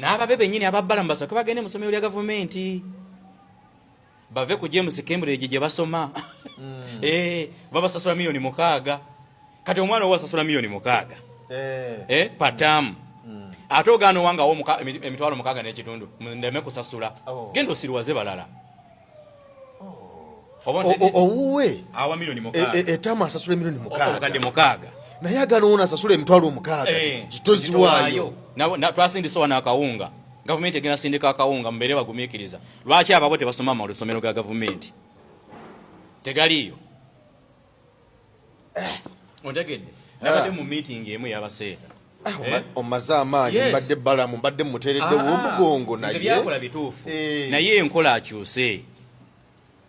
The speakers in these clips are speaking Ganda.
n'ababe nyine ababbala mbasooke bagende mu ssomero lya gavumenti bave ku James Cambridge gye basoma babasasula miliyoni 6 kati omwana owasasula miliyoni 6 patamu ate ogaana owanga wo emitwalo 6 n'ekitundu ndeme kusasula genda osiriwaze balala owuwe awa miliyoni 6 etamu asasula miliyoni 6 naye agaana wona asasula emitwalo 6 kitoziwayo twasindisa wana akawunga gavumenti egenda sindika akawunga mbere bagumiikiriza lwaki ababo tebasoma mu lusomero ga gavumenti tegaliyo ontegedde nakate mu meeting emu yabaseeta omaze amaanyi mbadde balamu mbadde muteereddewo omugongo naye byakola bituufu naye enkola akyuse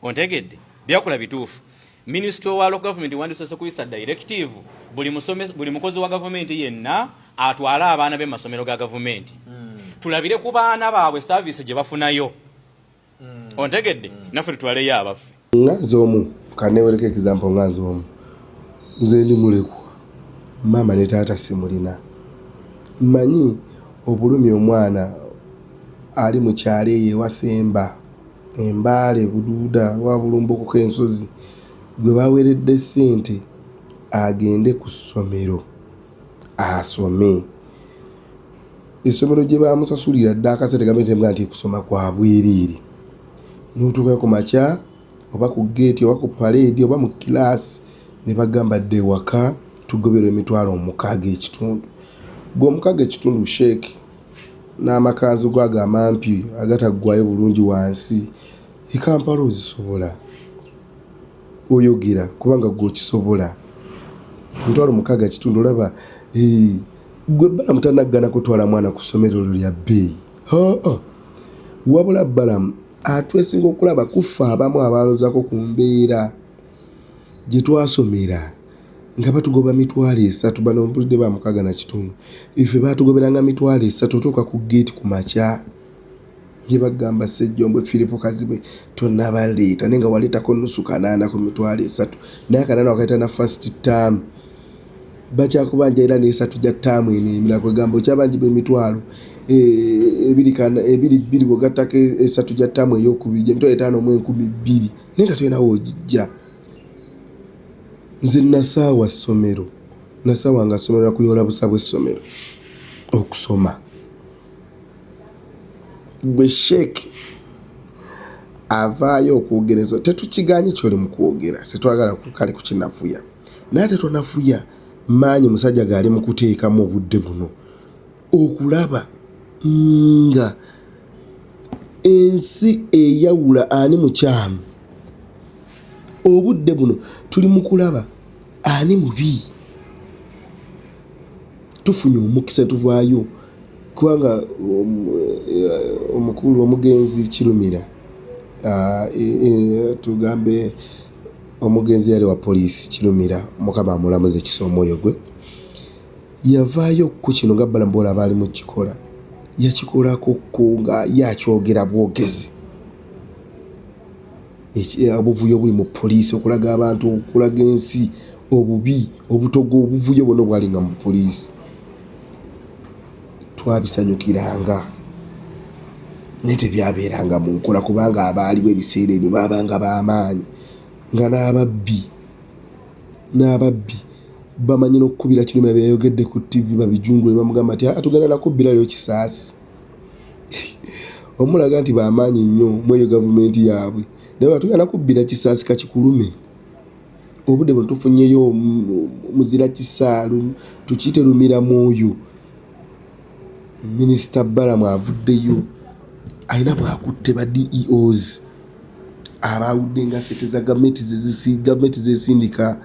ontegedde byakola bituufu Ministry wa local government wandisose kuyisa directive buli mukozi wa gavumenti yenna atwala abaana be masomero ga gavumenti tulabire ku baana baabwe service gye bafunayo ontegedde naffe tutwaleyo abaffe ngazi omu kanewereka example ngazi omu nze ndi mulekwa mama ne taata simulina mmanyi obulumi omwana ali mu kyalo eyo wasemba embaale buduuda wa bulumbuko k'ensozi gwe baweredde ssente agende ku ssomero asome essomero gye bamusasulira dda akasente gavumenti nga nti kusoma kwa bwereere n'otuuka ku makya oba ku geeti oba ku paleedi oba mu kilaasi ne bagamba dde waka tugoberwa emitwalo 6 ekitundu gwe 6 ekitundu sheeki n'amakanzu gago amampi agataggwayo bulungi wansi ekampala ozisobola oyogera kubanga gwe okisobola emitwalo 6 ekitundu olaba gwe balamu tanaggana kutwala mwana ku ssomero lya bbeeyi wabula balamu atwesinga okulaba kufa abamu abalozaako ku mbeera gye twasomera nga batugoba mitwalo 3 bano mpulidde ba 6 na kitundu ife batugoberanga mitwalo 3 otuuka ku geeti ku makya gye bagamba Ssejjombwe Filipo Kazibwe tonnabaleeta naye nga waleetako nusu 8 ku mitwalo 3 naye 8 wakaita na first term bakyakubanja era n'esatu gya ttaamu eno emira kwegamba okyabanjibwa emitwalo ebiri bwogattako esatu gya ttaamu ey'okubiri emitwalo 5 mu 12 naye nga toyinawo ogijja nze nasaawa ssomero nasaawanga ssomero nakuyoola busa bw'essomero okusoma bwe sheeki avaayo okwogereza tetukiganye kyoli mu kwogera tetwagala kale kukinafuya naye tetonafuya maanyi musajja gaali mu kuteekamu obudde buno okulaba nga ensi eyawula ani mukyamu obudde buno tuli mu kulaba ani mubi tufunye omukisa tuvaayo kubanga omukulu omugenzi Kirumira tugambe omugenzi yali wa poliisi Kirumira mukama amulamuze Kisomooyo gwe yavaayo ku kino nga balamu bola abaali mu kikola yakikolako nga yakyogera bwogezi obuvuyo buli mu poliisi okulaga abantu okulaga ensi obubi obutogo obuvuyo bwonna bwalinga mu poliisi twabisanyukiranga naye tebyabeeranga mu nkola kubanga abaaliwo ebiseera ebyo baabanga b'amaanyi nga n'ababbi bamanyi n'okukubira Kirumira byayogedde ku TV babijungule bamugamba nti atugenda nakubbira lyo kisaasi omulaga nti b'amaanyi nnyo mu eyo gavumenti yaabwe naye batugenda nakubbira kisaasi kakikulume obudde buno tufunyeyo muzira kisaalu tukiyite lumira mwoyo minisita Balamu avuddeyo alina bwakutte ba DEOs abawudde nga sente za gavumenti zesindika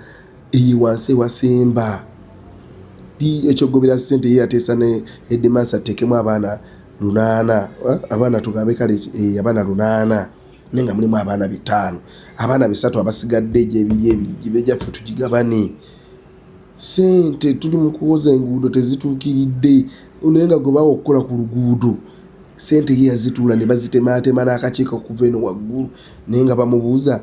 eyiwansi ewasemba ekyogobera ssente ye yateesa ne Headmaster ateekemu abaana 8 abaana tugambe kale abaana 8 naye nga mulimu abaana 5 abaana 3 abasigadde gyebiri gyebejjaffe tugigabane ssente tuli mu kuwoza enguudo tezituukiridde naye nga gwe bawa okukola ku luguudo ssente ye yazituula ne bazitemaatema n'akakiiko okuva eno waggulu naye nga bamubuuza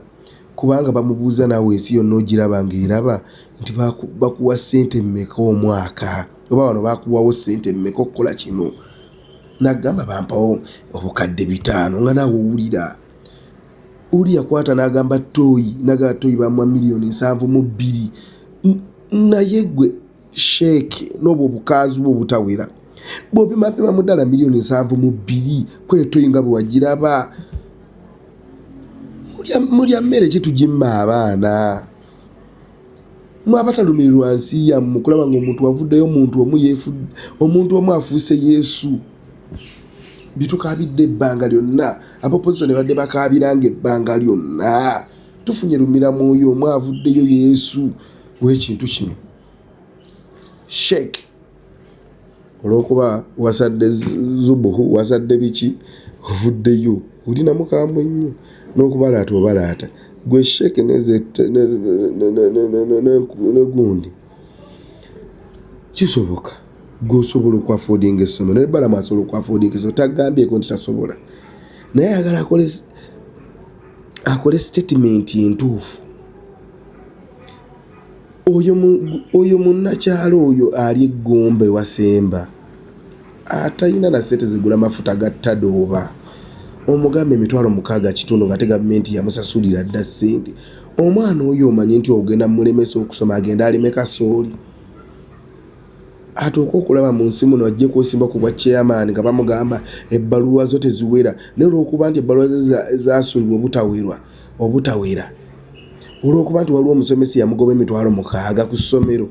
kubanga bamubuuza naawe ensi yonna ogiraba ng'eraba nti bakuwa ssente mmeka omwaka oba wano bakuwawo ssente mmeka okukola kino nagamba bampawo obukadde 5 nga nawe owulira uli yakwata n'agamba toyi bamwa miliyoni 7.2 naye gwe sheeke n'obwo bukanzu bwo butawera bw'opima mu ddala miliyoni 7.2 kwetoyi nga bwe wagiraba mulya mmere ki tugimma abaana mwe abatalumirirwa nsi yammwe kulaba ng'omuntu wavuddeyo omuntu omu afuuse Yesu bitukabidde ebbanga lyonna abopozisoni badde bakabiranga ebbanga lyonna tufunye lumira mwoyo omwe avuddeyo Yesu w'ekintu kino sheek olw'okuba wasadde zubuhu wasadde biki ovuddeyo olina mukambwe nnyo n'okubalaata obalaata gwe sheek negundi kisoboka gwosobola okwafoodinga essomero nebalamu asobola okwafoodinga essomero tagambyeko nti tasobola naye ayagala akole statement entuufu oyo munnakyalo oyo ali eggombe wasemba atalina na sente zigula mafuta ga tadooba omugambe 60,000 ng'ate gavumenti yamusasulira dda ssente omwana oyo omanye nti ogenda mulemesa okusoma agenda alime kasooli atuuka okulaba mu nsi muno ajje kwesimba ku bwa chairman nga bamugamba ebbaluwa zo teziwera naye olw'okuba nti ebbaluwa zasulibwa obutawera olw'okuba nti waliwo omusomesi yamugoba 60,000 ku ssomero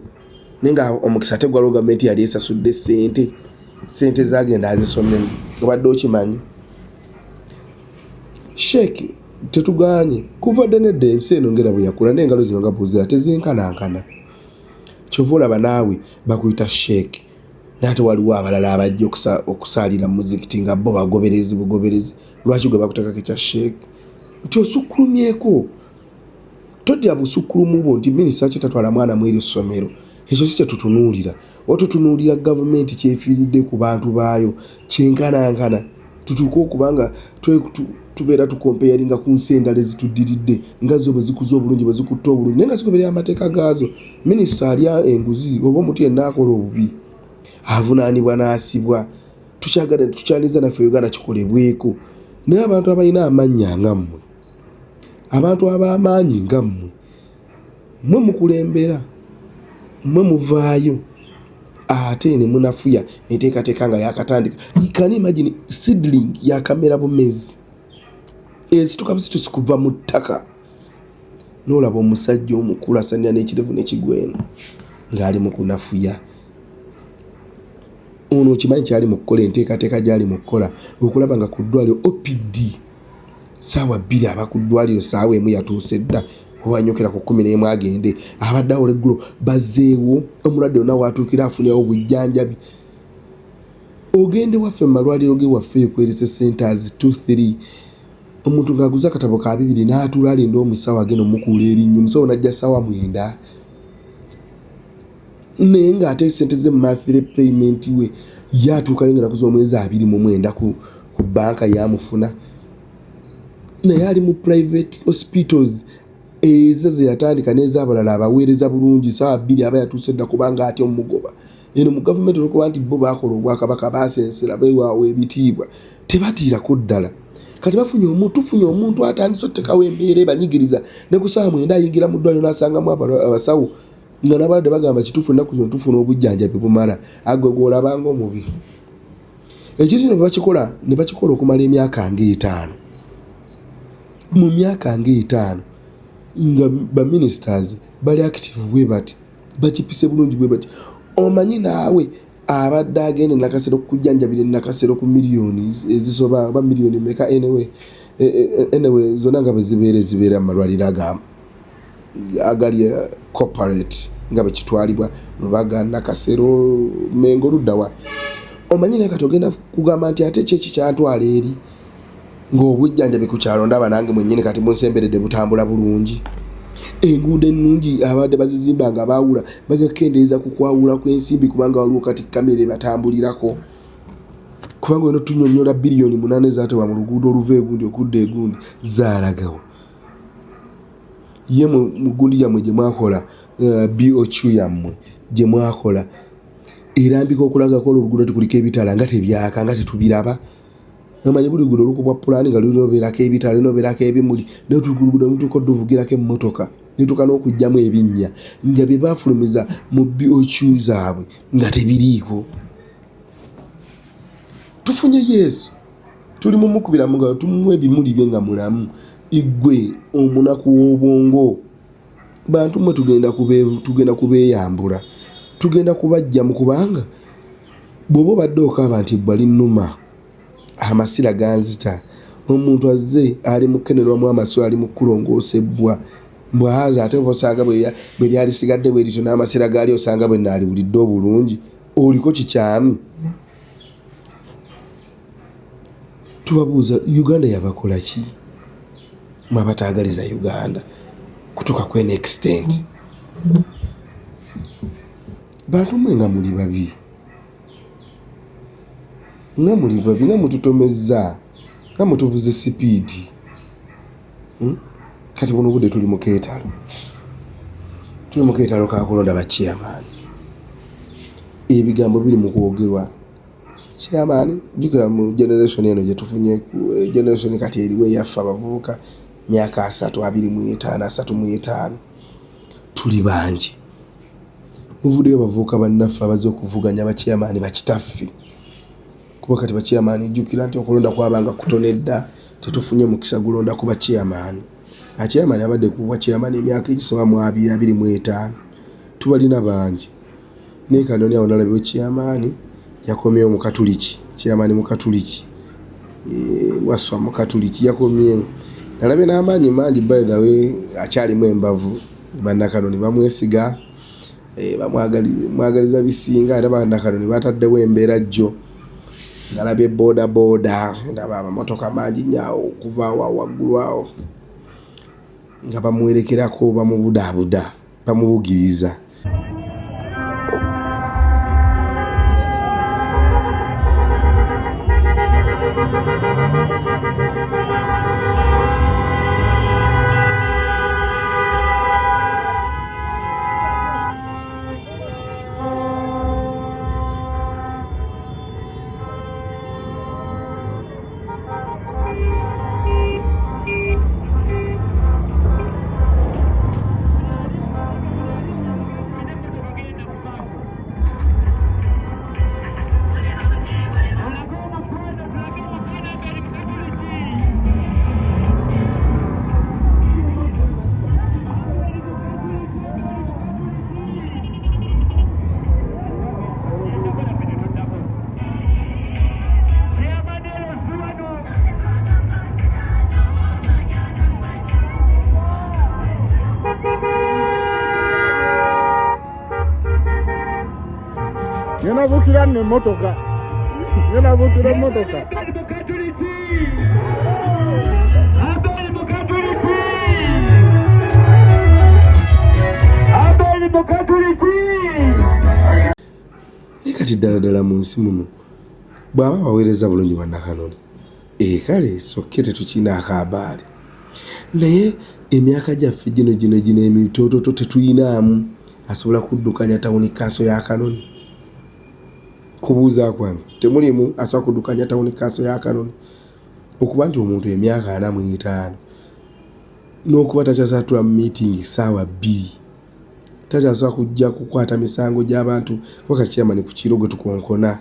naye nga omukisa tegwaliwo gavumenti yali esasudde sente zagenda azisomemu obadde okimanyi sheek tetuganye kuva dde nedda ensi eno ngera bwe yakula n'engalo zino nga bwozira tezenkanankana kyova olaba naawe bakuyita sheek naate waliwo abalala abajja okusaalira muzikiti nga bo bagoberezi lwaki gwe bakutekako ekya sheek nti osukkulumyeko todya busukkulumu bwo nti minisita kyetatwala mwana mu eryo ssomero ekyo si kyetutunuulira otutunuulira gavumenti kyefiiridde ku bantu baayo kyenkanankana tutuuka okubanga tubeera tukompeyaringa ku nsi endala ezituddiridde nga zo bwe zikuza obulungi bwe zikutta obulungi naye nga zigoberera amateeka gaazo minisita alya enguzi oba omuntu yenna akola obubi avunaanibwa n'asibwa tukyaliza naffe Uganda kikolebweko naye abantu abalina amannya nga mmwe abantu ab'amaanyi nga mmwe mukulembera mmwe muvaayo ate ne munafuya enteekateeka nga yakatandika can you imagine seedling yakamera bumezi esituka busitusi kuva mu ttaka n'olaba omusajja omukulu asanira n'ekirevu n'ekigweno ng'ali mu kunafuya ono okimanyi kyali mu kukola enteekateeka gy'ali mu kukola okulaba nga ku ddwaliro OPD saawa 2 aba ku ddwaliro saawa 1 yatuuse dda owanyokera ku 11 agende abadde awo leggulo bazeewo omulwadde yonna watuukira afunirawo obujjanjabi ogende waffe mu malwaliro ge waffe ekwerese centers 2-3 omuntu ng'aguza akatabo ka 2 n'atuula alinda omusawo agenda omukuula erinnyo omusawo n'ajja saawa 9 naye ng'ate sente ze monthly payment we yatuukayo nga nakuza omwezi 29 ku banka yamufuna naye ali mu private hospitals ezo ze yatandika n'ez'abalala abaweereza bulungi saawa 2 aba yatuuse dda kubanga atya omugoba eno mu gavumenti olwokuba nti bo baakola obwakabaka baasensera beewaawo ebitiibwa tebatiirako ddala kati tufunye omuntu atandise ottekawo embeera ebanyigiriza ne ku saawa 9 ayingira mu ddwaliro n'asangamu abasawo nga n'abalwadde bagamba kituufu ennaku zino tufuna obujjanjabi bumala agwe gw'olabanga omubi ekintu kino ne bakikola okumala emyaka nga 5 mu myaka nga 5 nga baministers bali active bwe bati bakipise bulungi bwe bati omanyi naawe abadde agenda nakasero kujjanjabira nakasero ku miliyoni ezisoba ba miliyoni meka anyway zona nga zibeera amalwaliro agali corporate nga bakitwalibwa Lubaga nakasero Mengo luddawa omanyi naye kati ogenda kugamba nti ate kyeki kyantwala eri ng'obujjanjabi ku kyalo ndaba nange mwennyini kati munsemberedde butambula bulungi enguudo ennungi abadde bazizimba nga baawula bagakendeeza ku kwawula kw'ensimbi kubanga waliwo kati kamera batambulirako kubanga weno tunyonnyola biliyoni 8 zaatebwa mu luguudo oluva egundi okudda egundi zaalagawo ye mu gundi yammwe gye mwakola BOQ yammwe gye mwakola erambika okulaga ko oluguudo tukuliko ebitala nga tebyaka nga tetubiraba amanye buli luguudo lukubwa pulaani nga lunoberako ebitala lunoberako ebimuli netuluguudo mutuuka oduvugirako emmotoka netuuka n'okugyamu ebinnya nga bye baafulumiza mu BOQ zaabwe nga tebiriiko. Tufunye Yesu tuli mumukubiramu nga tumuwa ebimuli bye nga mulamu. Igwe omunaku w'obwongo bantu mwe tugenda kubeeyambula tugenda kubajja mu kubanga bw'oba obadde okaaba nti bwali nnuma amasira ganzita omuntu azze ali mu kukenerwamu amasiro ali mu kulongoosebwa mbwaza ate osanga bwe byali sigadde bwe lityo n'amasira gaali osanga bwe naali bulidde obulungi oliko kikyamu. Tubabuuza Uganda yabakola ki mwabataagaliza Uganda kutuuka ku extent bantu mwe nga muli babi nga mututomezza nga mutuvuze sipiidi kati buno budde tuli mu keetalo kakulonda bachairman ebigambo biri mu kwogerwa chairman juga mu generation eno gye tufunye generation kati eriwe yaffa abavubuka myaka 3 tuli bangi muvudeyo bavubuka bannaffe abaze okuvuganya bachairman bakitaffe kuba kati bachairman jukira nti okulonda kwabanga kutonedda tetufunye mukisa gulonda ku bachairman achairman abadde ku bachairman emyaka egisoba mu 25 tubalina bangi ne kanoni awo nalabyo chairman yakomyewo mu Katuliki chairman mu Katuliki waswa mu Katuliki yakomyewo nalabye n'amaanyi mangi by the way akyalimu embavu bannakanoni bamwesiga bamwagaliza bisinga era bannakanoni bataddewo embeera jjo nalabye boda ndaba amamotoka mangi nyaawo okuva waggulu awo nga bamuwerekerako bamubudaabuda bamubugiriza. Vukira ne motoka. Yena vukira motoka. Nikati ddala mu nsi muno bw'aba baweereza bulungi bannakanoni kale sokete tukina akabaali naye emyaka gyaffe gino emitoototo tetuyinaamu asobola kuddukanya tawuni kanso ya Kanoni. Kubuuza kwange temulimu asobola kuddukanya tawuni kanso ya Kanoni okuba nti omuntu emyaka 45 n'okuba takyasatula mu meeting ssaawa 2 takyasobola kujja kukwata misango gy'abantu wakati chairman ku kiro gwe tukonkona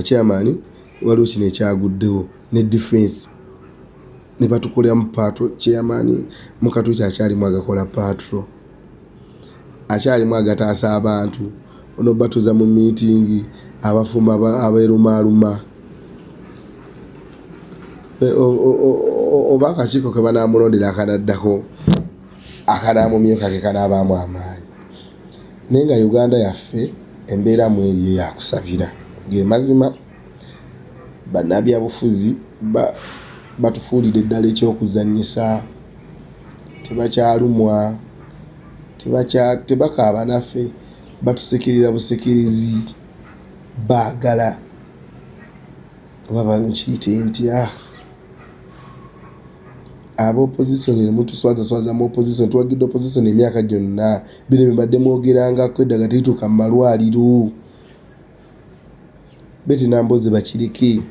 chairman waliwo kino ekyaguddewo ne defense ne batukolera mu patro chairman mu Katuliki akyalimu agakola patro akyalimu agataasa abantu ono batuza mu meeting abafumba abeerumaaluma oba akakiiko ke banaamulondera akanaddako akanaamumyuka ke kanaabaamu amaanyi naye nga Uganda yaffe embeera mu eriyo yakusabira ge mazima bannabyabufuzi batufuulidde eddala ekyokuzannyisa tebakyalumwa tebakaaba naffe batusekirira busekirizi baagala oba bakiyite ntya aba opposition ne mutu swaza mu opposition tuwagidde opposition emyaka gyonna bino bibadde mwogeranga kweddaga tetuuka mu malwaliro beti namboze bakiriki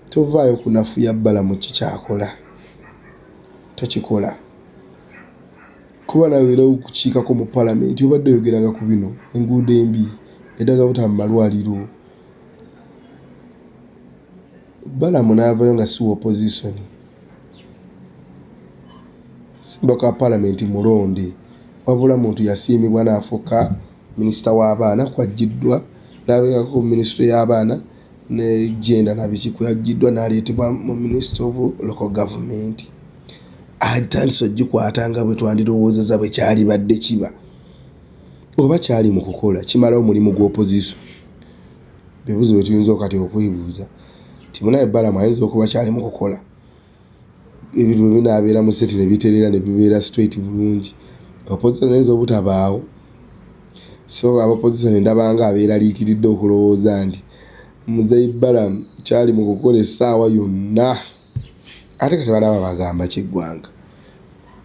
tovaayo kunafuya bbala mu kikyakola takikola kuba naweera okukiikako mu palamenti obadde oyogeranga ku bino enguudo embi eddaga buta mu malwaliro Balamu n'avayo nga si opposition simba ka palamenti mulonde wabula muntu yasiimibwa n'afuuka minisita w'abaana kwajjiddwa n'abeera ku minisitule y'abaana ne gender nabiki kwajjiddwa n'aleetebwa mu minister of local government atandise ogikwata nga bwe twandirowoozeza bwe kyali badde kiba oba kyali mu kukola kimala omulimu gw'opposition bebuzo bwe tuyinza okati okwebuuza timunaye Balamu ayinza okuba kyali mu kukola ebintu bwe binaabeera mu seti ne biterera ne bibeera straight bulungi opposition ayinza obutabaawo so abopposition ndabanga abeera liikiridde okulowooza nti Muzeeyi Balamu kyali mu kukola essaawa yonna ate kati banaaba bagamba kyeggwanga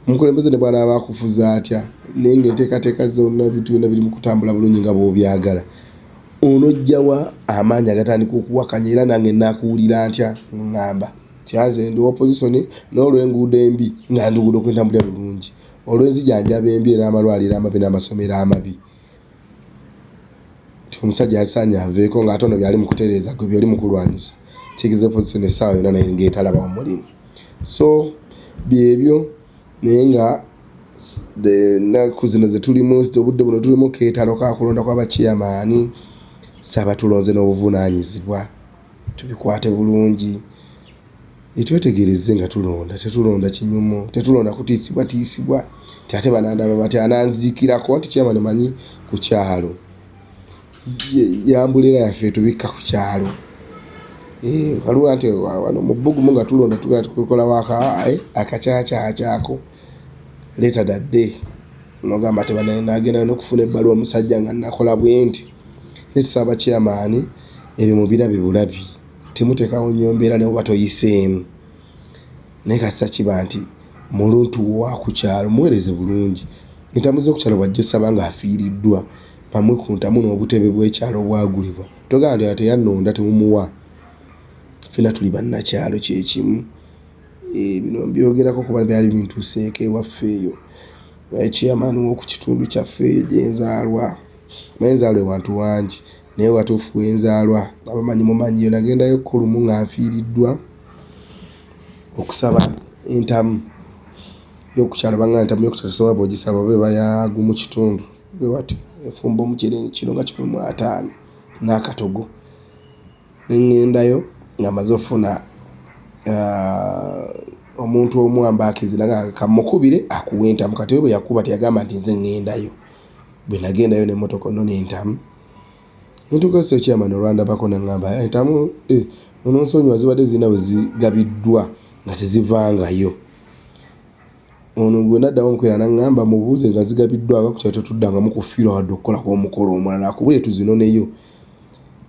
omukulembeze ne bwanaaba akufuza atya naye ng'enteekateeka zonna bintu byonna biri mu kutambula bulungi nga bw'obyagala onojjawa amaanyi agatandika okuwakanya era nange naakuwulira ntya ngamba tyaze ndi opposition n'olw'enguudo embi nga ndugudo kwentambulira bulungi olw'enzijanjaba embi n'amalwaliro amabi n'amasomero amabi omusajja asaanya aveeko ng'ate ono byali mu kutereeza gwe byali mu kulwanyisa kigize opposition essaawa yonna naye ng'etalaba omulimu so byebyo naye nga ennaku zino ze tulimu obudde buno tulimu keetalo ka kulonda kw'abachairman Ssaabatulonze n'obuvunaanyizibwa tubikwate bulungi etwetegereze nga tetulonda kinyumo tetulonda kutiisibwa ate banandaba bati ananziikirako nti chairman manyi ku kyalo yambulira yaffe tubikka ku kyalo waliwo nti wano mu bbugumu nga tulonda tukola waka akakyakyakyako leeta dadde nogamba ati nagenda n'okufuna ebbaluwa omusajja nga nakola bwenti netusaba chairman ebyo mubirabe bulabi temuteekawo nnyo mbeera neoba toyiseemu naye kasita kiba nti muluntu wa ku kyalo muweereze bulungi entamu z'okukyalo bwajja osaba nga afiiriddwa pamwe ku ntamu n'obutebe bw'ekyalo obwagulibwa togamba nti ate yannonda temumuwa ffena tuli bannakyalo kyekimu bino mbyogerako kuba byali bintuuseeko ewaffe eyo chairman w'oku kitundu kyaffe eyo gyenzaalwa enzaalwa ewantu wangi naye watuufu wenzaalwa abamanyi mumanyi yo nagendayo kulumu nga nfiiriddwa okusaba entamu y'okukyalo banga entamu y'okutasoma bw'ogisaba be bayagu mu kitundu bwe wati efumba omukire kino nga 15 n'akatogo nengendayo nga maze ofuna omuntu omwamba akizira nga kamukubire akuwa entamu kati we bwe yakuba teyagamba nti nze ngendayo bwe nagendayo n'emmotoka nno n'entamu ntuuka so chairman olwandabako nangamba entamu ononsonyiwa zibadde zirina we zigabiddwa nga tezivangayo ono gwe naddamu omukwera nangamba mubuuze nga zigabiddwa ku kyalo tuddangamu kufiirwa wadde okukolako omukolo omulala akubule tuzinoneyo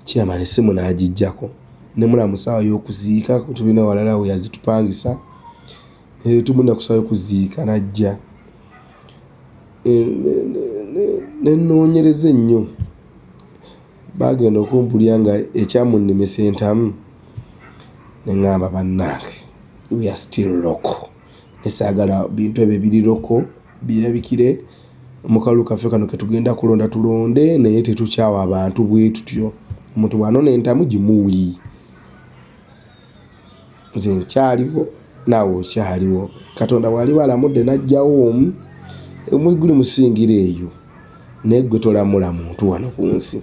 chairman essimu n'agijjako ne mulamusaawa y'okuziika tulina walala we yazitupangisa tumuna kusaawa y'okuziika najja nenoonyereza ennyo bagenda okumpulya nga ekyamunnemesa entamu neŋŋamba bannange we are still local nesaagala bintu ebyo biri loko birabikire mu kalulu kaffe kano ketugenda kulonda tulonde naye tetukyawa abantu bwe tutyo omuntu bw'anona entamu gimuwi nze nkyaliwo naawe okyaliwo katonda bw'ali balamudde n'ajjawo omu guli musingira eyo naye gwe tolamula muntu wano ku nsi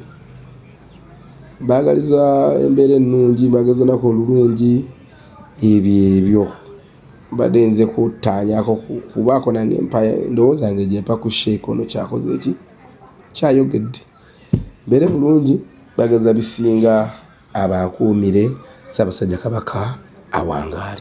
baagaliza embeera ennungi baagaliza nako olulungi ebyo badde nze kuttaanyako kubaako nange ndowooza nge gyempa ku sheeka ono kyakoze eki kyayogedde mbeere bulungi baagaliza bisinga abankuumire Ssaabasajja Kabaka awangaale.